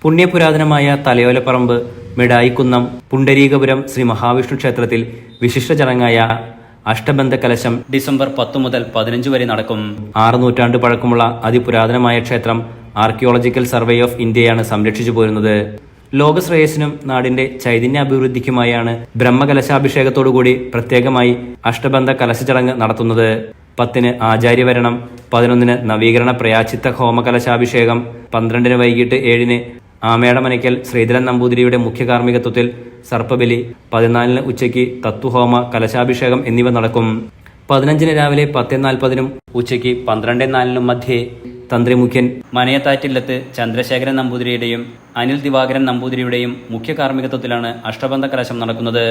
പുണ്യപുരാതനമായ തലയോലപ്പറമ്പ് മിഠായിക്കുന്നം പുണ്ടരീകപുരം ശ്രീ മഹാവിഷ്ണു ക്ഷേത്രത്തിൽ വിശിഷ്ട ചടങ്ങായ അഷ്ടബന്ധ കലശം ഡിസംബർ 10 മുതൽ 15 വരെ നടക്കും. 6 നൂറ്റാണ്ട് പഴക്കമുള്ള അതിപുരാതനമായ ക്ഷേത്രം ആർക്കിയോളജിക്കൽ സർവേ ഓഫ് ഇന്ത്യയാണ് സംരക്ഷിച്ചു പോരുന്നത്. ലോകശ്രേയസിനും നാടിന്റെ ചൈതന്യാഭിവൃദ്ധിക്കുമായാണ് ബ്രഹ്മകലശാഭിഷേകത്തോടുകൂടി പ്രത്യേകമായി അഷ്ടബന്ധ കലശ ചടങ്ങ് നടത്തുന്നത്. 10-ന് ആചാര്യവരണം, 11-ന് നവീകരണ പ്രയാച്ചിത്ത ഹോമകലശാഭിഷേകം, 12-ന് വൈകിട്ട് 7-ന് ആമേടമനയ്ക്കൽ ശ്രീധരൻ നമ്പൂതിരിയുടെ മുഖ്യ കാർമ്മികത്വത്തിൽ സർപ്പബലി, 14-ന് ഉച്ചയ്ക്ക് തത്വഹോമ കലശാഭിഷേകം എന്നിവ നടക്കും. 15-ന് രാവിലെ 10:40-നും ഉച്ചയ്ക്ക് 12:04-നും മധ്യേ തന്ത്രിമുഖ്യൻ മനയത്താറ്റില്ലത്ത് ചന്ദ്രശേഖരൻ നമ്പൂതിരിയുടെയും അനിൽ ദിവാകരൻ നമ്പൂതിരിയുടെയും മുഖ്യ കാർമ്മികത്വത്തിലാണ് അഷ്ടബന്ധ കലശം നടക്കുന്നത്.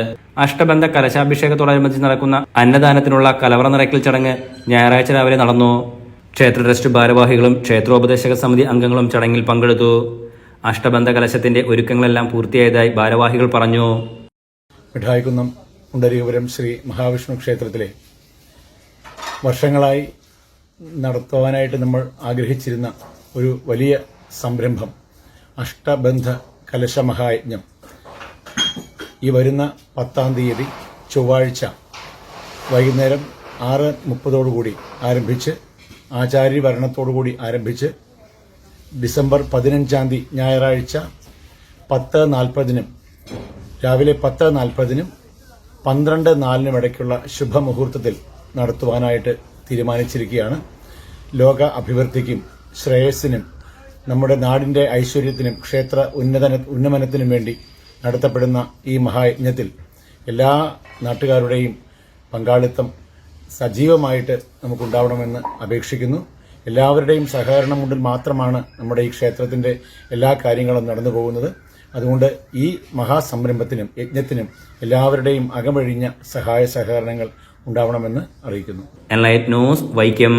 അഷ്ടബന്ധ കലശാഭിഷേകത്തോടനുബന്ധിച്ച് നടക്കുന്ന അന്നദാനത്തിനുള്ള കലവറ നിറയ്ക്കൽ ചടങ്ങ് ഞായറാഴ്ച രാവിലെ നടന്നു. ക്ഷേത്ര ട്രസ്റ്റ് ഭാരവാഹികളും ക്ഷേത്രോപദേശക സമിതി അംഗങ്ങളും ചടങ്ങിൽ പങ്കെടുത്തു. അഷ്ടബന്ധ കലശത്തിന്റെ ഒരുക്കങ്ങളെല്ലാം പൂർത്തിയായതായി ഭാരവാഹികൾ പറഞ്ഞു. മിഠായിക്കുന്നം പുണ്ടരീകപുരം ശ്രീ മഹാവിഷ്ണു ക്ഷേത്രത്തിലെ വർഷങ്ങളായി നടത്തുവാനായിട്ട് നമ്മൾ ആഗ്രഹിച്ചിരുന്ന ഒരു വലിയ സംരംഭം അഷ്ടബന്ധ കലശമഹായജ്ഞം ഈ വരുന്ന 10-ാം തീയതി ചൊവ്വാഴ്ച വൈകുന്നേരം 6:30 ആരംഭിച്ച് ആചാര്യവരണത്തോടുകൂടി ആരംഭിച്ച് ഡിസംബർ 15-ാം തീയതി ഞായറാഴ്ച 10:40-നും രാവിലെ 10:40-നും 12:04-നും ഇടയ്ക്കുള്ള ശുഭമുഹൂർത്തത്തിൽ നടത്തുവാനായിട്ട് തീരുമാനിച്ചിരിക്കുകയാണ്. ലോക അഭിവൃദ്ധിക്കും ശ്രേയസ്സിനും നമ്മുടെ നാടിന്റെ ഐശ്വര്യത്തിനും ക്ഷേത്ര ഉന്നമനത്തിനും വേണ്ടി നടത്തപ്പെടുന്ന ഈ മഹായജ്ഞത്തിൽ എല്ലാ നാട്ടുകാരുടെയും പങ്കാളിത്തം സജീവമായിട്ട് നമുക്കുണ്ടാവണമെന്ന് അപേക്ഷിക്കുന്നു. എല്ലാവരുടെയും സഹകരണം കൊണ്ട് മാത്രമാണ് നമ്മുടെ ഈ ക്ഷേത്രത്തിന്റെ എല്ലാ കാര്യങ്ങളും നടന്നു പോകുന്നത്. അതുകൊണ്ട് ഈ മഹാസംരംഭത്തിനും യജ്ഞത്തിനും എല്ലാവരുടെയും അകമഴിഞ്ഞ സഹായ സഹകരണങ്ങൾ ഉണ്ടാവണമെന്ന് അറിയിക്കുന്നു. Enlight news Vaikom.